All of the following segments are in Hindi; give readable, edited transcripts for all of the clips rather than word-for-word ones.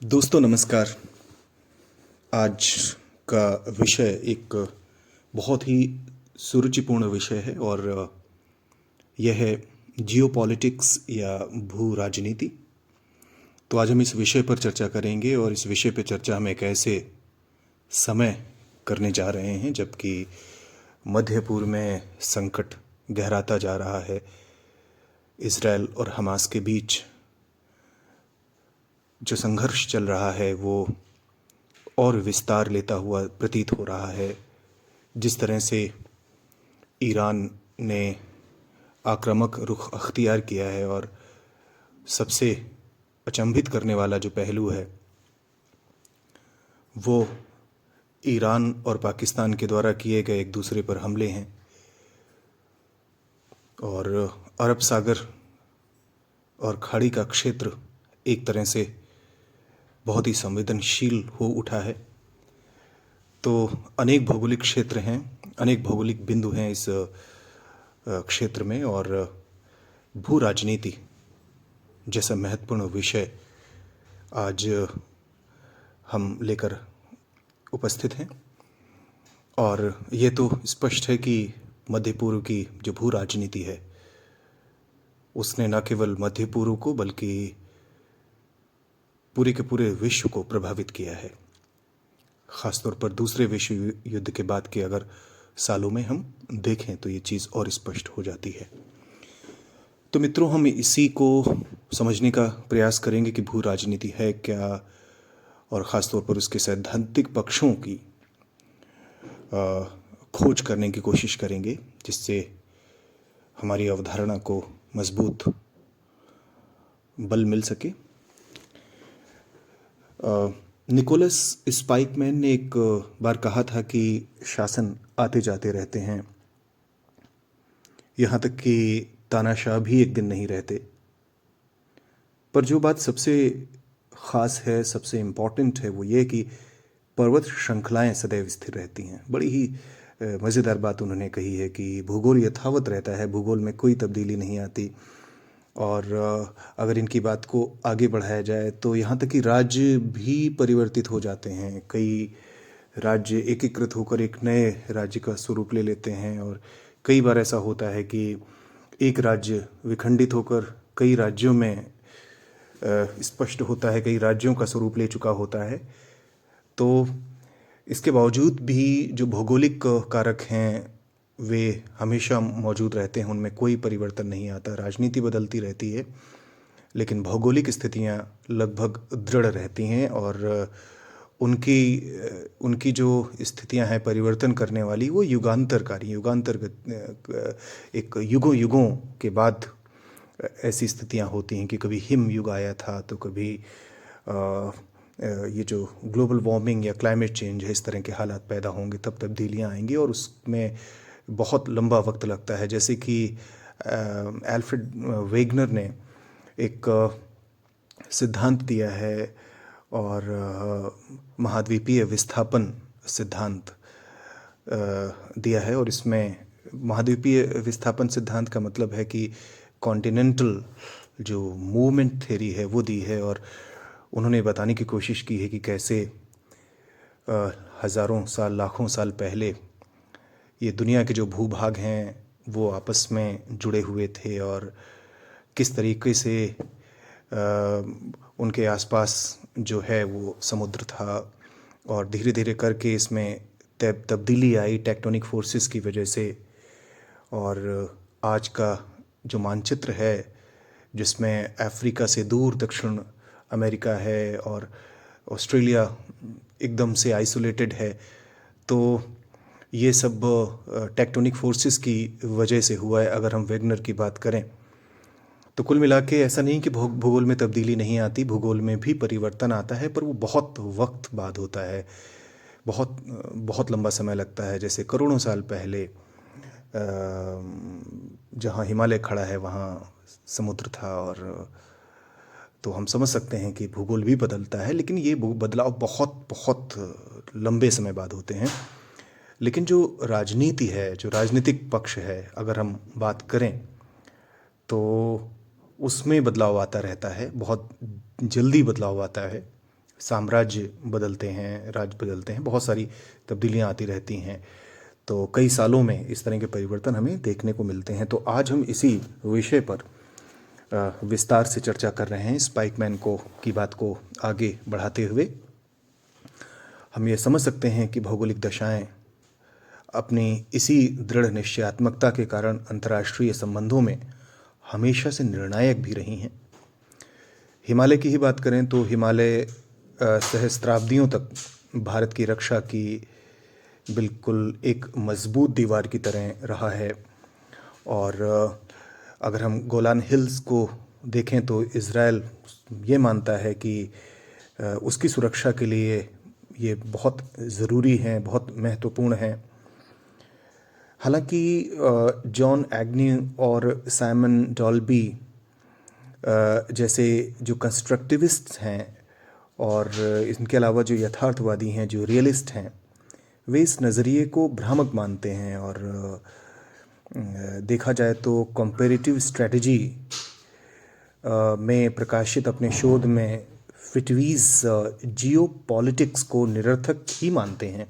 दोस्तों नमस्कार। आज का विषय एक बहुत ही सुरुचिपूर्ण विषय है और यह है जियोपॉलिटिक्स या भू राजनीति। तो आज हम इस विषय पर चर्चा करेंगे और इस विषय पर चर्चा हम एक ऐसे समय करने जा रहे हैं जबकि मध्य पूर्व में संकट गहराता जा रहा है। इजराइल और हमास के बीच जो संघर्ष चल रहा है वो और विस्तार लेता हुआ प्रतीत हो रहा है। जिस तरह से ईरान ने आक्रामक रुख अख्तियार किया है और सबसे अचंभित करने वाला जो पहलू है वो ईरान और पाकिस्तान के द्वारा किए गए एक दूसरे पर हमले हैं और अरब सागर और खाड़ी का क्षेत्र एक तरह से बहुत ही संवेदनशील हो उठा है। तो अनेक भौगोलिक क्षेत्र हैं, अनेक भौगोलिक बिंदु हैं इस क्षेत्र में और भू राजनीति जैसा महत्वपूर्ण विषय आज हम लेकर उपस्थित हैं। और ये तो स्पष्ट है कि मध्य पूर्व की जो भू राजनीति है उसने न केवल मध्य पूर्व को बल्कि पूरे के पूरे विश्व को प्रभावित किया है। ख़ासतौर पर दूसरे विश्व युद्ध के बाद के अगर सालों में हम देखें तो ये चीज़ और स्पष्ट हो जाती है। तो मित्रों, हम इसी को समझने का प्रयास करेंगे कि भू राजनीति है क्या और ख़ासतौर पर उसके सैद्धांतिक पक्षों की खोज करने की कोशिश करेंगे जिससे हमारी अवधारणा को मजबूत बल मिल सके। निकोलस स्पाइकमैन ने एक बार कहा था कि शासन आते जाते रहते हैं, यहाँ तक कि तानाशाह भी एक दिन नहीं रहते। पर जो बात सबसे ख़ास है, सबसे इम्पॉर्टेंट है वो ये कि पर्वत श्रृंखलाएं सदैव स्थिर रहती हैं। बड़ी ही मज़ेदार बात उन्होंने कही है कि भूगोल यथावत रहता है, भूगोल में कोई तब्दीली नहीं आती। और अगर इनकी बात को आगे बढ़ाया जाए तो यहाँ तक कि राज्य भी परिवर्तित हो जाते हैं। कई राज्य एकीकृत होकर एक नए राज्य का स्वरूप ले लेते हैं और कई बार ऐसा होता है कि एक राज्य विखंडित होकर कई राज्यों में स्पष्ट होता है, कई राज्यों का स्वरूप ले चुका होता है। तो इसके बावजूद भी जो भौगोलिक कारक हैं वे हमेशा मौजूद रहते हैं, उनमें कोई परिवर्तन नहीं आता। राजनीति बदलती रहती है लेकिन भौगोलिक स्थितियां लगभग दृढ़ रहती हैं और उनकी जो स्थितियां हैं परिवर्तन करने वाली वो युगांतरकारी, एक युगों युगों के बाद ऐसी स्थितियां होती हैं कि कभी हिम युग आया था तो कभी ये जो ग्लोबल वार्मिंग या क्लाइमेट चेंज है इस तरह के हालात पैदा होंगे, तब तब्दीलियां आएंगी और उसमें बहुत लंबा वक्त लगता है। जैसे कि एल्फ्रेड वेगनर ने एक सिद्धांत दिया है और महाद्वीपीय विस्थापन सिद्धांत दिया है और इसमें महाद्वीपीय विस्थापन सिद्धांत का मतलब है कि कॉन्टिनेंटल जो मूवमेंट थ्योरी है वो दी है और उन्होंने बताने की कोशिश की है कि कैसे हज़ारों साल, लाखों साल पहले ये दुनिया के जो भूभाग हैं वो आपस में जुड़े हुए थे और किस तरीके से उनके आसपास जो है वो समुद्र था और धीरे धीरे करके इसमें तब्दीली आई टेक्टोनिक फोर्सेस की वजह से। और आज का जो मानचित्र है जिसमें अफ्रीका से दूर दक्षिण अमेरिका है और ऑस्ट्रेलिया एकदम से आइसोलेटेड है, तो ये सब टेक्टोनिक फोर्सेस की वजह से हुआ है। अगर हम वेगनर की बात करें तो कुल मिला के ऐसा नहीं कि भूगोल में तब्दीली नहीं आती, भूगोल में भी परिवर्तन आता है पर वो बहुत वक्त बाद होता है, बहुत बहुत लंबा समय लगता है। जैसे करोड़ों साल पहले जहाँ हिमालय खड़ा है वहाँ समुद्र था और तो हम समझ सकते हैं कि भूगोल भी बदलता है, लेकिन ये बदलाव बहुत बहुत लंबे समय बाद होते हैं। लेकिन जो राजनीति है, जो राजनीतिक पक्ष है, अगर हम बात करें तो उसमें बदलाव आता रहता है, बहुत जल्दी बदलाव आता है। साम्राज्य बदलते हैं, राज्य बदलते हैं, बहुत सारी तब्दीलियां आती रहती हैं। तो कई सालों में इस तरह के परिवर्तन हमें देखने को मिलते हैं। तो आज हम इसी विषय पर विस्तार से चर्चा कर रहे हैं। स्पाइकमैन को की बात को आगे बढ़ाते हुए हम ये समझ सकते हैं कि भौगोलिक दशाएं अपनी इसी दृढ़ निश्चयात्मकता के कारण अंतर्राष्ट्रीय संबंधों में हमेशा से निर्णायक भी रही हैं। हिमालय की ही बात करें तो हिमालय सहस्त्राब्दियों तक भारत की रक्षा की बिल्कुल एक मजबूत दीवार की तरह रहा है। और अगर हम गोलान हिल्स को देखें तो इज़राइल ये मानता है कि उसकी सुरक्षा के लिए ये बहुत ज़रूरी हैं, बहुत महत्वपूर्ण हैं। हालांकि जॉन एग्न्यू और साइमन डॉल्बी जैसे जो कंस्ट्रक्टिविस्ट हैं और इनके अलावा जो यथार्थवादी हैं, जो रियलिस्ट हैं, वे इस नज़रिए को भ्रामक मानते हैं। और देखा जाए तो कंपैरेटिव स्ट्रेटजी में प्रकाशित अपने शोध में फिटवीज जियो पॉलिटिक्स को निरर्थक ही मानते हैं।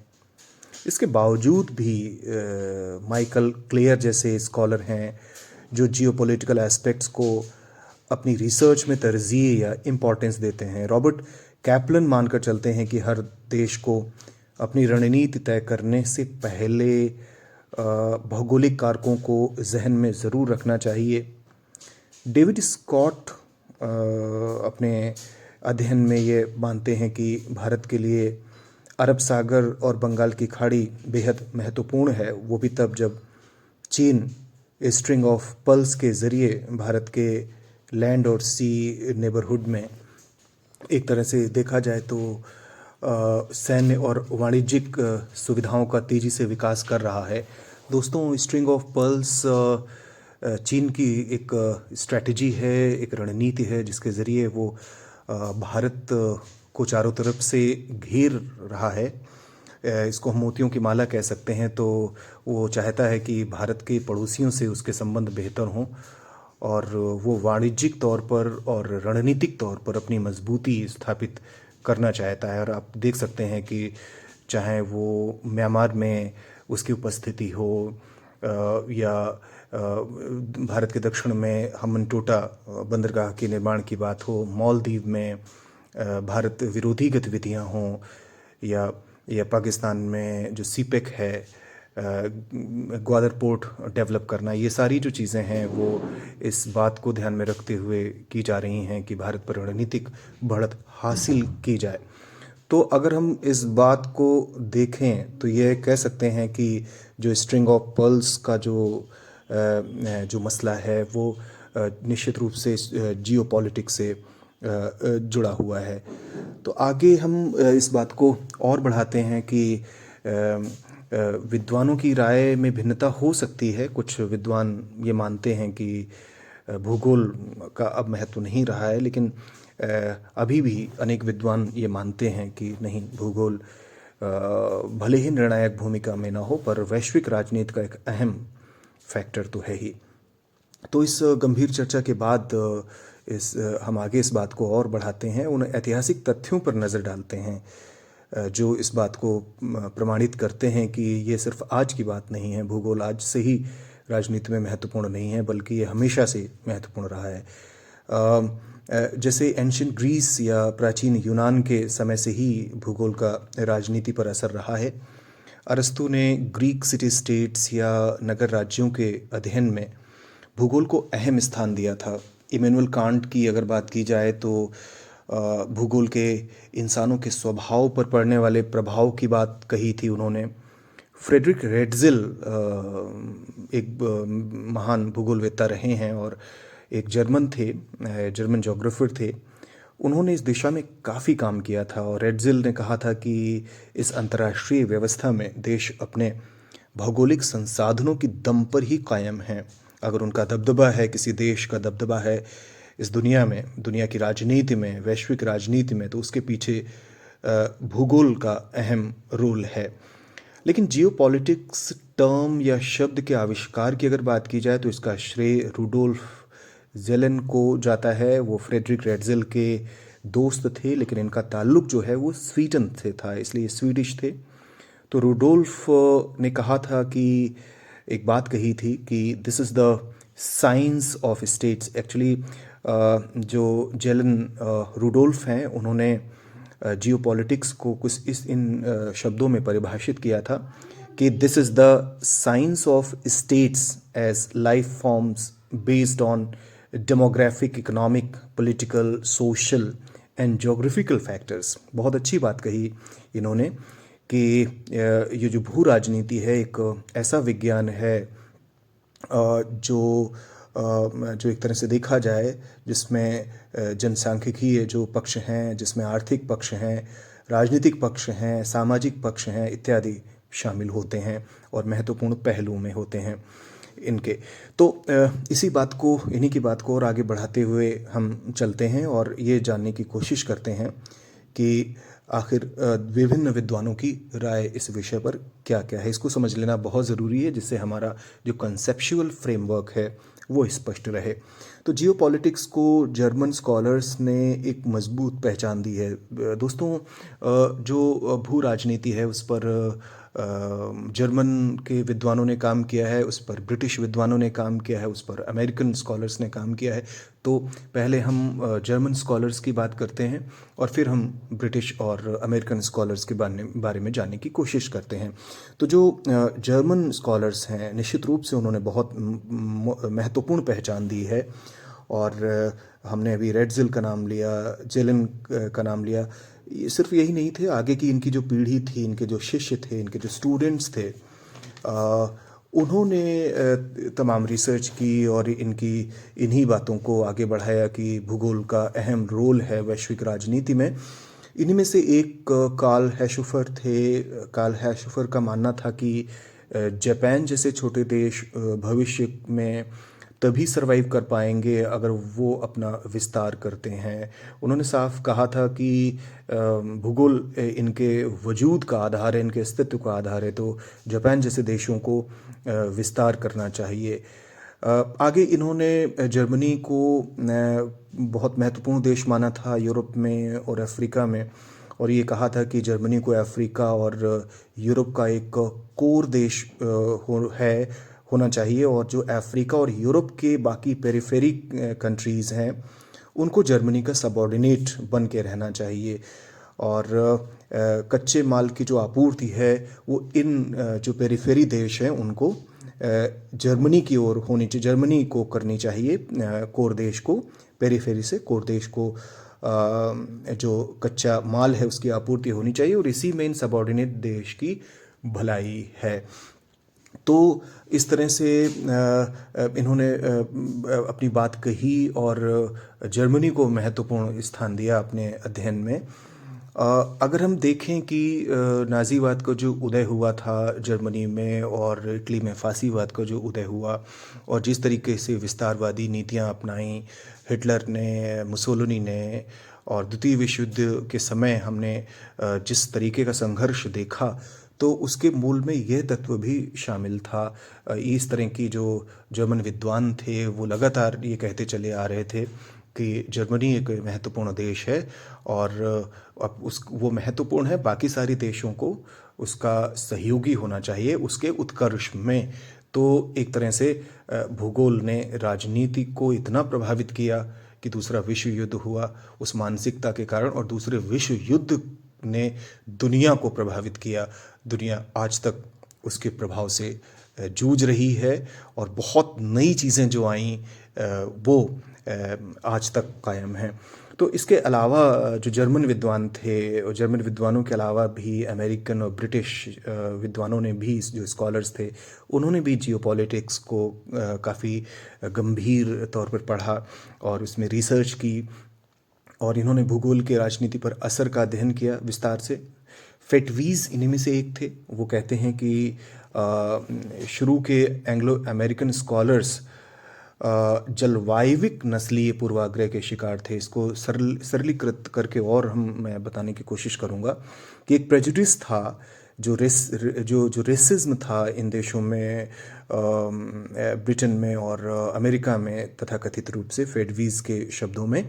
इसके बावजूद भी माइकल क्लेयर जैसे स्कॉलर हैं जो जियोपॉलिटिकल एस्पेक्ट्स को अपनी रिसर्च में तरजीह या इम्पोर्टेंस देते हैं। रॉबर्ट कैप्लन मानकर चलते हैं कि हर देश को अपनी रणनीति तय करने से पहले भौगोलिक कारकों को जहन में ज़रूर रखना चाहिए। डेविड स्कॉट अपने अध्ययन में ये मानते हैं कि भारत के लिए अरब सागर और बंगाल की खाड़ी बेहद महत्वपूर्ण है, वो भी तब जब चीन स्ट्रिंग ऑफ पल्स के ज़रिए भारत के लैंड और सी नेबरहुड में एक तरह से देखा जाए तो सैन्य और वाणिज्यिक सुविधाओं का तेज़ी से विकास कर रहा है। दोस्तों, स्ट्रिंग ऑफ पल्स चीन की एक स्ट्रैटेजी है, एक रणनीति है जिसके ज़रिए वो भारत को चारों तरफ से घेर रहा है। इसको हम मोतियों की माला कह सकते हैं। तो वो चाहता है कि भारत के पड़ोसियों से उसके संबंध बेहतर हों और वो वाणिज्यिक तौर पर और रणनीतिक तौर पर अपनी मजबूती स्थापित करना चाहता है। और आप देख सकते हैं कि चाहे वो म्यांमार में उसकी उपस्थिति हो या भारत के दक्षिण में हम्बनटोटा बंदरगाह के निर्माण की बात हो, मालदीव में भारत विरोधी गतिविधियां हों, या पाकिस्तान में जो सीपेक है, ग्वादर पोर्ट डेवलप करना, ये सारी जो चीज़ें हैं वो इस बात को ध्यान में रखते हुए की जा रही हैं कि भारत पर रणनीतिक बढ़त हासिल की जाए। तो अगर हम इस बात को देखें तो ये कह सकते हैं कि जो स्ट्रिंग ऑफ पर्ल्स का जो मसला है वो निश्चित रूप से जियोपॉलिटिक्स से जुड़ा हुआ है। तो आगे हम इस बात को और बढ़ाते हैं कि विद्वानों की राय में भिन्नता हो सकती है। कुछ विद्वान ये मानते हैं कि भूगोल का अब महत्व नहीं रहा है, लेकिन अभी भी अनेक विद्वान ये मानते हैं कि नहीं, भूगोल भले ही निर्णायक भूमिका में ना हो पर वैश्विक राजनीति का एक अहम फैक्टर तो है ही। तो इस गंभीर चर्चा के बाद हम आगे इस बात को और बढ़ाते हैं, उन ऐतिहासिक तथ्यों पर नज़र डालते हैं जो इस बात को प्रमाणित करते हैं कि ये सिर्फ आज की बात नहीं है। भूगोल आज से ही राजनीति में महत्वपूर्ण नहीं है, बल्कि ये हमेशा से महत्वपूर्ण रहा है। जैसे एंशिएंट ग्रीस या प्राचीन यूनान के समय से ही भूगोल का राजनीति पर असर रहा है। अरस्तु ने ग्रीक सिटी स्टेट्स या नगर राज्यों के अध्ययन में भूगोल को अहम स्थान दिया था। इमैनुअल कांट की अगर बात की जाए तो भूगोल के इंसानों के स्वभाव पर पड़ने वाले प्रभाव की बात कही थी उन्होंने। फ्रेडरिक रेडजिल एक महान भूगोलवेत्ता रहे हैं और एक जर्मन ज्योग्राफर थे। उन्होंने इस दिशा में काफ़ी काम किया था और रेडजिल ने कहा था कि इस अंतर्राष्ट्रीय व्यवस्था में देश अपने भौगोलिक संसाधनों की दम पर ही कायम हैं। अगर उनका दबदबा है, किसी देश का दबदबा है इस दुनिया में, दुनिया की राजनीति में, वैश्विक राजनीति में, तो उसके पीछे भूगोल का अहम रोल है। लेकिन जियोपॉलिटिक्स टर्म या शब्द के आविष्कार की अगर बात की जाए तो इसका श्रेय रूडोल्फ जेलेन को जाता है। वो फ्रेडरिक रेडजिल के दोस्त थे, लेकिन इनका ताल्लुक जो है वो स्वीडन से था, इसलिए स्वीडिश थे। तो रुडोल्फ ने कहा था कि एक बात कही थी कि this is the science of states. Actually जो जेलन रुडोल्फ हैं, उन्होंने जियोपॉलिटिक्स को कुछ इन शब्दों में परिभाषित किया था कि this is the science of states as life forms based on demographic, economic, political, social and geographical factors. बहुत अच्छी बात कही इन्होंने कि ये जो भू राजनीति है एक ऐसा विज्ञान है जो एक तरह से देखा जाए जिसमें जनसांख्यिकीय जो पक्ष हैं, जिसमें आर्थिक पक्ष हैं, राजनीतिक पक्ष हैं, सामाजिक पक्ष हैं इत्यादि शामिल होते हैं और महत्वपूर्ण पहलू में होते हैं इनके। तो इन्हीं की बात को और आगे बढ़ाते हुए हम चलते हैं और ये जानने की कोशिश करते हैं कि आखिर विभिन्न विद्वानों की राय इस विषय पर क्या क्या है। इसको समझ लेना बहुत ज़रूरी है, जिससे हमारा जो कंसेप्चुअल फ्रेमवर्क है वो स्पष्ट रहे। तो जियोपॉलिटिक्स को जर्मन स्कॉलर्स ने एक मजबूत पहचान दी है। दोस्तों, जो भू राजनीति है उस पर जर्मन के विद्वानों ने काम किया है, उस पर ब्रिटिश विद्वानों ने काम किया है, उस पर अमेरिकन स्कॉलर्स ने काम किया है। तो पहले हम जर्मन स्कॉलर्स की बात करते हैं और फिर हम ब्रिटिश और अमेरिकन स्कॉलर्स के बारे में जानने की कोशिश करते हैं। तो जो जर्मन स्कॉलर्स हैं, निश्चित रूप से उन्होंने बहुत महत्वपूर्ण पहचान दी है। और हमने अभी रेडजिल का नाम लिया, जेलन का नाम लिया। ये सिर्फ यही नहीं थे, आगे की इनकी जो पीढ़ी थी, इनके जो शिष्य थे, इनके जो स्टूडेंट्स थे, उन्होंने तमाम रिसर्च की और इन्हीं बातों को आगे बढ़ाया कि भूगोल का अहम रोल है वैश्विक राजनीति में। इन्हीं में से एक कार्ल हैशोफर थे। कार्ल हैशोफर का मानना था कि जापान जैसे छोटे देश भविष्य में तभी सरवाइव कर पाएंगे अगर वो अपना विस्तार करते हैं। उन्होंने साफ कहा था कि भूगोल इनके वजूद का आधार है, इनके अस्तित्व का आधार है, तो जापान जैसे देशों को विस्तार करना चाहिए। आगे इन्होंने जर्मनी को बहुत महत्वपूर्ण देश माना था यूरोप में और अफ्रीका में, और ये कहा था कि जर्मनी को अफ्रीका और यूरोप का एक कोर देश होना चाहिए, और जो अफ्रीका और यूरोप के बाकी पेरिफेरी कंट्रीज़ हैं उनको जर्मनी का सबऑर्डिनेट बन के रहना चाहिए। और कच्चे माल की जो आपूर्ति है वो इन जो पेरिफेरी देश हैं उनको जर्मनी की ओर होनी चाहिए, जर्मनी को करनी चाहिए कोर देश को, पेरिफेरी से कोर देश को जो कच्चा माल है उसकी आपूर्ति होनी चाहिए, और इसी में इन सबऑर्डिनेट देश की भलाई है। तो इस तरह से इन्होंने अपनी बात कही और जर्मनी को महत्वपूर्ण स्थान दिया अपने अध्ययन में। अगर हम देखें कि नाज़ीवाद का जो उदय हुआ था जर्मनी में और इटली में फासीवाद का जो उदय हुआ, और जिस तरीके से विस्तारवादी नीतियां अपनाई हिटलर ने, मुसोलिनी ने, और द्वितीय विश्व युद्ध के समय हमने जिस तरीके का संघर्ष देखा, तो उसके मूल में यह तत्व भी शामिल था। इस तरह की जो जर्मन विद्वान थे वो लगातार ये कहते चले आ रहे थे कि जर्मनी एक महत्वपूर्ण देश है और अब वो महत्वपूर्ण है, बाकी सारे देशों को उसका सहयोगी होना चाहिए उसके उत्कर्ष में। तो एक तरह से भूगोल ने राजनीति को इतना प्रभावित किया कि दूसरा विश्व युद्ध हुआ उस मानसिकता के कारण, और दूसरे विश्व युद्ध ने दुनिया को प्रभावित किया। दुनिया आज तक उसके प्रभाव से जूझ रही है, और बहुत नई चीज़ें जो आईं वो आज तक कायम हैं। तो इसके अलावा जो जर्मन विद्वान थे, और जर्मन विद्वानों के अलावा भी अमेरिकन और ब्रिटिश विद्वानों ने भी, जो स्कॉलर्स थे, उन्होंने भी जियोपॉलिटिक्स को काफ़ी गंभीर तौर पर पढ़ा और उसमें रिसर्च की, और इन्होंने भूगोल के राजनीति पर असर का अध्ययन किया विस्तार से। फेटवीज इन्हीं में से एक थे। वो कहते हैं कि शुरू के एंग्लो अमेरिकन स्कॉलर्स जलवायविक नस्लीय पूर्वाग्रह के शिकार थे। इसको सरलीकृत करके और मैं बताने की कोशिश करूँगा कि एक प्रेजुडिस था, जो रेसिज्म था इन देशों में, ब्रिटेन में और अमेरिका में तथाकथित रूप से फेटवीज के शब्दों में।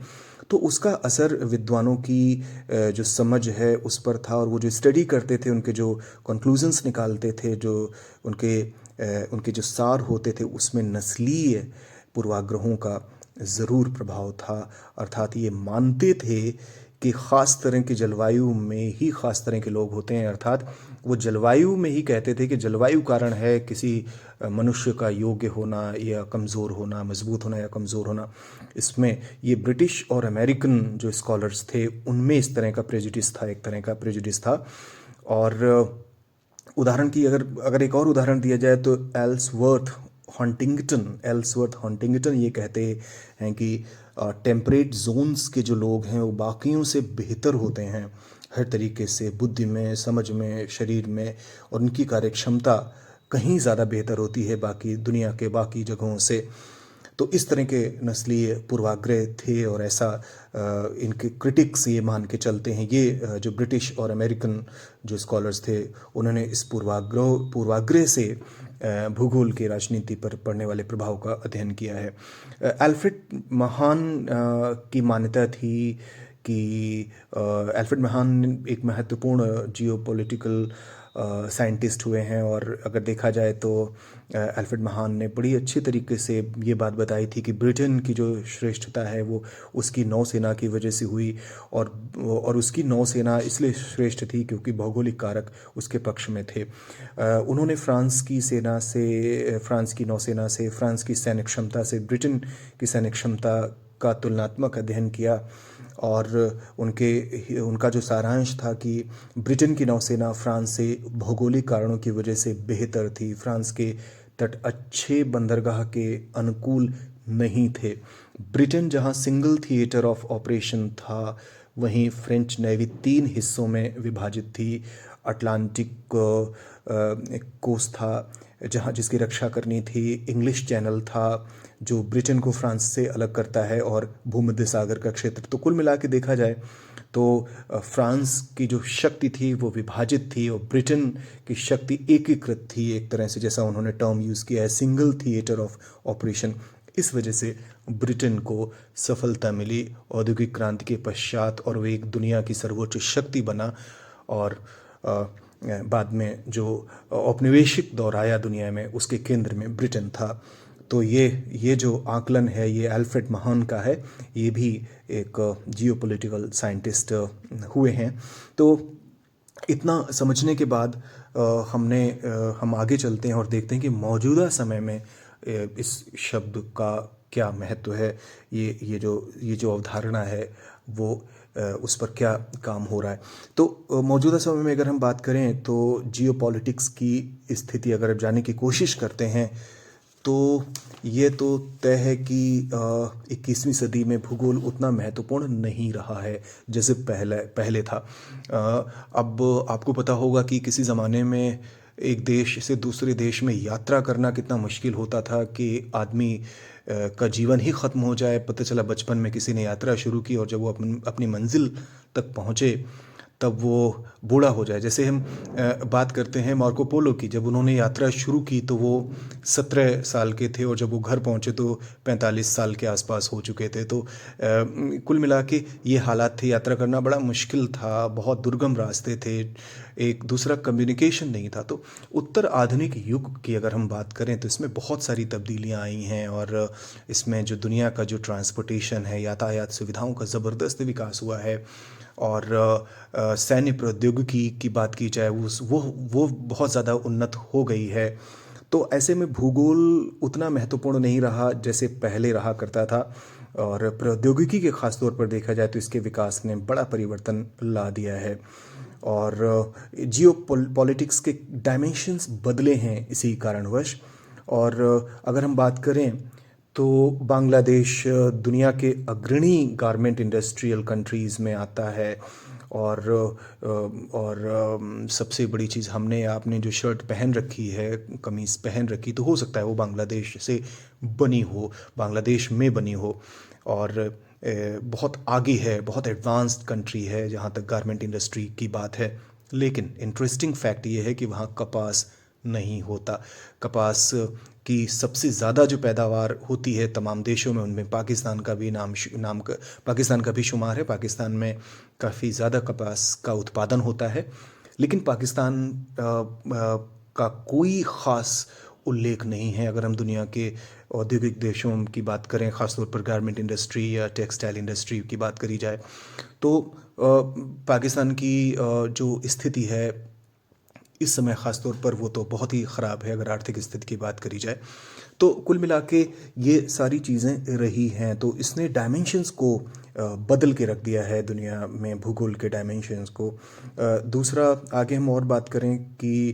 तो उसका असर विद्वानों की जो समझ है उस पर था, और वो जो स्टडी करते थे, उनके जो कंक्लूजन्स निकालते थे, जो उनके जो सार होते थे, उसमें नस्लीय पूर्वाग्रहों का ज़रूर प्रभाव था। अर्थात ये मानते थे कि ख़ास तरह की जलवायु में ही ख़ास तरह के लोग होते हैं। अर्थात वो जलवायु में ही कहते थे कि जलवायु कारण है किसी मनुष्य का योग्य होना या कमज़ोर होना, मजबूत होना या कमज़ोर होना। इसमें ये ब्रिटिश और अमेरिकन जो स्कॉलर्स थे उनमें इस तरह का प्रेजुडिस था, एक तरह का प्रेजुडिस था। और उदाहरण की अगर एक और उदाहरण दिया जाए तो एल्सवर्थ हंटिंगटन ये कहते हैं कि टेम्परेट जोन्स के जो लोग हैं वो बाकियों से बेहतर होते हैं हर तरीके से, बुद्धि में, समझ में, शरीर में, और उनकी कार्यक्षमता कहीं ज़्यादा बेहतर होती है बाकी दुनिया के बाकी जगहों से। तो इस तरह के नस्लीय पूर्वाग्रह थे, और ऐसा इनके क्रिटिक्स ये मान के चलते हैं, ये जो ब्रिटिश और अमेरिकन जो स्कॉलर्स थे उन्होंने इस पूर्वाग्रह से भूगोल की राजनीति पर पड़ने वाले प्रभाव का अध्ययन किया है। अल्फ्रेड महान की मान्यता थी कि अल्फ्रेड महान एक महत्वपूर्ण जियोपॉलिटिकल साइंटिस्ट हुए हैं, और अगर देखा जाए तो अल्फ्रेड महान ने बड़ी अच्छी तरीके से ये बात बताई थी कि ब्रिटेन की जो श्रेष्ठता है वो उसकी नौसेना की वजह से हुई, और उसकी नौसेना इसलिए श्रेष्ठ थी क्योंकि भौगोलिक कारक उसके पक्ष में थे। उन्होंने फ्रांस की नौसेना से, फ्रांस की सैन्य क्षमता से ब्रिटेन की सैन्य क्षमता का तुलनात्मक अध्ययन किया, और उनका जो सारांश था कि ब्रिटेन की नौसेना फ्रांस से भौगोलिक कारणों की वजह से बेहतर थी। फ्रांस के तट अच्छे बंदरगाह के अनुकूल नहीं थे। ब्रिटेन जहां सिंगल थिएटर ऑफ ऑपरेशन था, वहीं फ्रेंच नेवी 3 हिस्सों में विभाजित थी। अटलांटिक कोस्ट था जिसकी रक्षा करनी थी, इंग्लिश चैनल था जो ब्रिटेन को फ्रांस से अलग करता है, और भूमध्य सागर का क्षेत्र। तो कुल मिला के देखा जाए तो फ्रांस की जो शक्ति थी वो विभाजित थी, और ब्रिटेन की शक्ति एकीकृत थी, एक तरह से, जैसा उन्होंने टर्म यूज़ किया है, सिंगल थिएटर ऑफ ऑपरेशन। इस वजह से ब्रिटेन को सफलता मिली औद्योगिक क्रांति के पश्चात, और वो एक दुनिया की सर्वोच्च शक्ति बना। और बाद में जो औपनिवेशिक दौर आया दुनिया में, उसके केंद्र में ब्रिटेन था। तो ये जो आकलन है ये अल्फ्रेड महान का है, ये भी एक जियोपॉलिटिकल साइंटिस्ट हुए हैं। तो इतना समझने के बाद हम आगे चलते हैं और देखते हैं कि मौजूदा समय में इस शब्द का क्या महत्व है, ये जो अवधारणा है वो उस पर क्या काम हो रहा है। तो मौजूदा समय में अगर हम बात करें तो जियोपॉलिटिक्स की स्थिति अगर जानने की कोशिश करते हैं तो ये तो तय है कि 21वीं सदी में भूगोल उतना महत्वपूर्ण नहीं रहा है जैसे पहले था। अब आपको पता होगा कि किसी ज़माने में एक देश से दूसरे देश में यात्रा करना कितना मुश्किल होता था कि आदमी का जीवन ही ख़त्म हो जाए। पता चला बचपन में किसी ने यात्रा शुरू की और जब वो अपनी मंजिल तक पहुँचे तब वो बूढ़ा हो जाए। जैसे हम बात करते हैं मार्को पोलो की, जब उन्होंने यात्रा शुरू की तो वो 17 साल के थे और जब वो घर पहुँचे तो 45 साल के आसपास हो चुके थे। तो कुल मिला के ये हालात थे, यात्रा करना बड़ा मुश्किल था, बहुत दुर्गम रास्ते थे, एक दूसरा कम्युनिकेशन नहीं था। तो उत्तर आधुनिक युग की अगर हम बात करें तो इसमें बहुत सारी तब्दीलियाँ आई हैं, और इसमें जो दुनिया का जो ट्रांसपोर्टेशन है, यातायात सुविधाओं का ज़बरदस्त विकास हुआ है। और सैन्य प्रौद्योगिकी की बात की जाए वो बहुत ज़्यादा उन्नत हो गई है। तो ऐसे में भूगोल उतना महत्वपूर्ण नहीं रहा जैसे पहले रहा करता था, और प्रौद्योगिकी के ख़ास तौर पर देखा जाए तो इसके विकास ने बड़ा परिवर्तन ला दिया है। और जियो पॉलिटिक्स के डायमेंशंस बदले हैं इसी कारणवश। और अगर हम बात करें तो बांग्लादेश दुनिया के अग्रणी गारमेंट इंडस्ट्रियल कंट्रीज़ में आता है। और सबसे बड़ी चीज़, हमने आपने जो शर्ट पहन रखी है, कमीज़ पहन रखी, तो हो सकता है वो बांग्लादेश से बनी हो, बांग्लादेश में बनी हो, और बहुत आगे है, बहुत एडवांस्ड कंट्री है जहाँ तक गारमेंट इंडस्ट्री की बात है। लेकिन इंटरेस्टिंग फैक्ट ये है कि वहाँ कपास नहीं होता। कपास की सबसे ज़्यादा जो पैदावार होती है तमाम देशों में, उनमें पाकिस्तान का भी पाकिस्तान का भी शुमार है। पाकिस्तान में काफ़ी ज़्यादा कपास का उत्पादन होता है, लेकिन पाकिस्तान का कोई ख़ास उल्लेख नहीं है। अगर हम दुनिया के औद्योगिक देशों की बात करें, ख़ासतौर पर गारमेंट इंडस्ट्री या टेक्सटाइल इंडस्ट्री की बात करी जाए, तो पाकिस्तान की जो स्थिति है इस समय ख़ास तौर पर, वो तो बहुत ही ख़राब है अगर आर्थिक स्थिति की बात करी जाए। तो कुल मिला के ये सारी चीज़ें रही हैं, तो इसने डायमेंशंस को बदल के रख दिया है दुनिया में, भूगोल के डायमेंशंस को। दूसरा, आगे हम और बात करें कि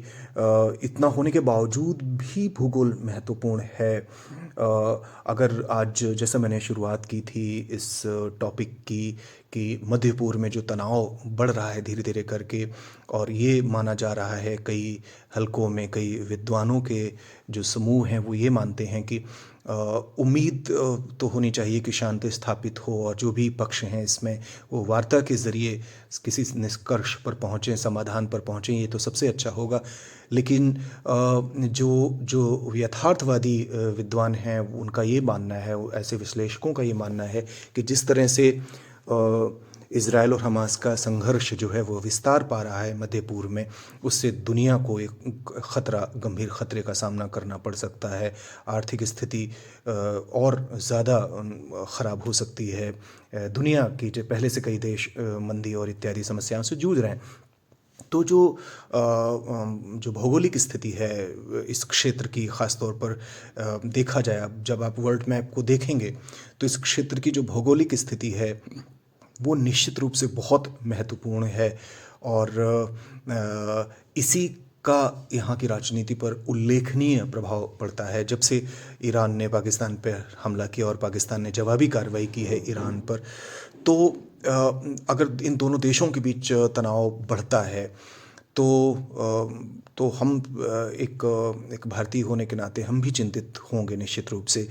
इतना होने के बावजूद भी भूगोल महत्वपूर्ण है। अगर आज, जैसा मैंने शुरुआत की थी इस टॉपिक की, कि मध्य पूर्व में जो तनाव बढ़ रहा है धीरे धीरे करके, और ये माना जा रहा है कई हलकों में, कई विद्वानों के जो समूह हैं वो ये मानते हैं कि उम्मीद तो होनी चाहिए कि शांति स्थापित हो, और जो भी पक्ष हैं इसमें वो वार्ता के ज़रिए किसी निष्कर्ष पर पहुँचें, समाधान पर पहुँचें, ये तो सबसे अच्छा होगा। लेकिन जो जो यथार्थवादी विद्वान हैं उनका ये मानना है, ऐसे विश्लेषकों का ये मानना है कि जिस तरह से इज़राइल और हमास का संघर्ष जो है वो विस्तार पा रहा है मध्य पूर्व में, उससे दुनिया को एक गंभीर खतरे का सामना करना पड़ सकता है। आर्थिक स्थिति और ज़्यादा ख़राब हो सकती है। दुनिया की जो पहले से कई देश मंदी और इत्यादि समस्याओं से जूझ रहे हैं। तो जो भौगोलिक स्थिति है इस क्षेत्र की, ख़ास तौर पर देखा जाए, अब जब आप वर्ल्ड मैप को देखेंगे तो इस क्षेत्र की जो भौगोलिक स्थिति है वो निश्चित रूप से बहुत महत्वपूर्ण है, और इसी का यहाँ की राजनीति पर उल्लेखनीय प्रभाव पड़ता है। जब से ईरान ने पाकिस्तान पर हमला किया और पाकिस्तान ने जवाबी कार्रवाई की है ईरान पर, तो अगर इन दोनों देशों के बीच तनाव बढ़ता है तो हम एक भारतीय होने के नाते हम भी चिंतित होंगे निश्चित रूप से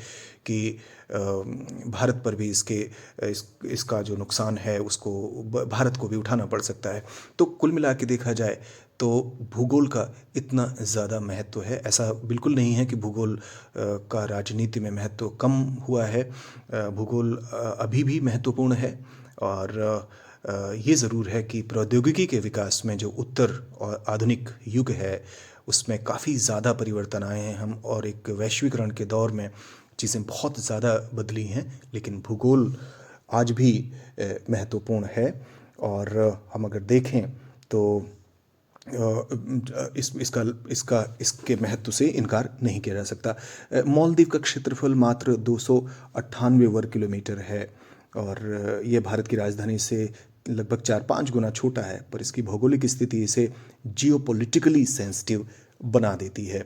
कि भारत पर भी इसका जो नुकसान है उसको भारत को भी उठाना पड़ सकता है। तो कुल मिला के देखा जाए तो भूगोल का इतना ज़्यादा महत्व है। ऐसा बिल्कुल नहीं है कि भूगोल का राजनीति में महत्व कम हुआ है। भूगोल अभी भी महत्वपूर्ण है, और ये ज़रूर है कि प्रौद्योगिकी के विकास में जो उत्तर और आधुनिक युग है उसमें काफ़ी ज़्यादा परिवर्तन आए हैं हम, और एक वैश्वीकरण के दौर में चीज़ें बहुत ज़्यादा बदली हैं, लेकिन भूगोल आज भी महत्वपूर्ण है। और हम अगर देखें तो इसके महत्व से इनकार नहीं किया जा सकता। मालदीव का क्षेत्रफल मात्र 298 वर्ग किलोमीटर है, और ये भारत की राजधानी से लगभग 4-5 गुना छोटा है, पर इसकी भौगोलिक स्थिति इसे जियोपॉलिटिकली सेंसिटिव बना देती है।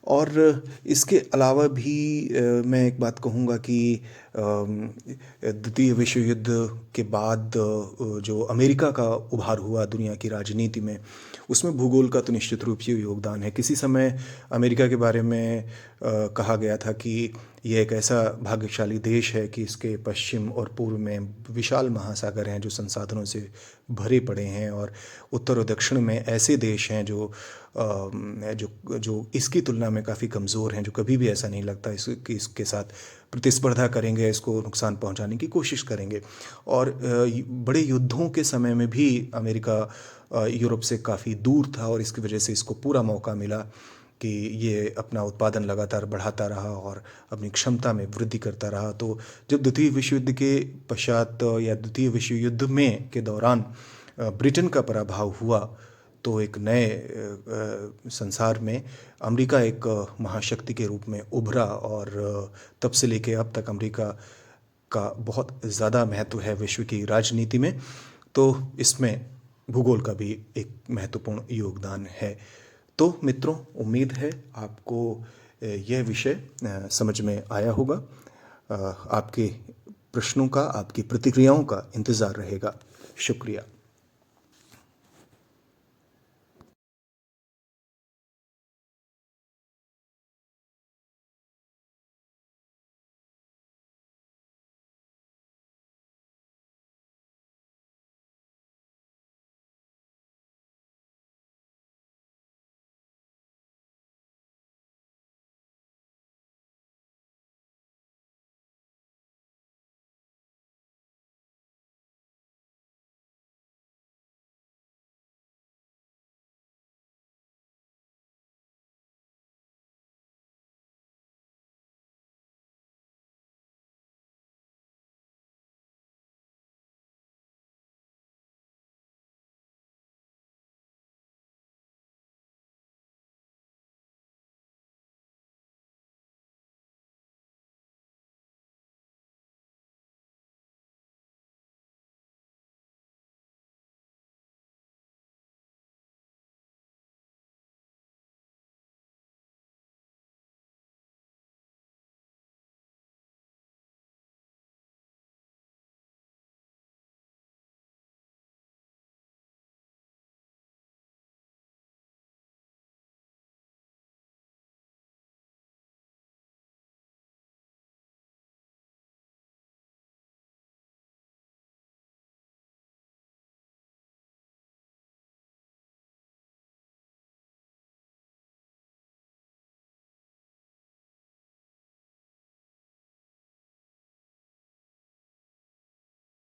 और इसके अलावा भी मैं एक बात कहूँगा कि द्वितीय विश्व युद्ध के बाद जो अमेरिका का उभार हुआ दुनिया की राजनीति में, उसमें भूगोल का तो निश्चित रूप से योगदान है। किसी समय अमेरिका के बारे में कहा गया था कि यह एक ऐसा भाग्यशाली देश है कि इसके पश्चिम और पूर्व में विशाल महासागर हैं जो संसाधनों से भरे पड़े हैं, और उत्तर और दक्षिण में ऐसे देश हैं जो इसकी तुलना में काफ़ी कमज़ोर हैं, जो कभी भी ऐसा नहीं लगता इसके साथ प्रतिस्पर्धा करेंगे, इसको नुकसान पहुंचाने की कोशिश करेंगे। और बड़े युद्धों के समय में भी अमेरिका यूरोप से काफ़ी दूर था, और इसकी वजह से इसको पूरा मौका मिला कि ये अपना उत्पादन लगातार बढ़ाता रहा और अपनी क्षमता में वृद्धि करता रहा। तो जब द्वितीय विश्व युद्ध के पश्चात या द्वितीय विश्व युद्ध में के दौरान ब्रिटेन का पराभव हुआ, तो एक नए संसार में अमेरिका एक महाशक्ति के रूप में उभरा, और तब से लेके अब तक अमेरिका का बहुत ज़्यादा महत्व है विश्व की राजनीति में। तो इसमें भूगोल का भी एक महत्वपूर्ण योगदान है। तो मित्रों, उम्मीद है आपको यह विषय समझ में आया होगा। आपके प्रश्नों का, आपकी प्रतिक्रियाओं का इंतज़ार रहेगा। शुक्रिया।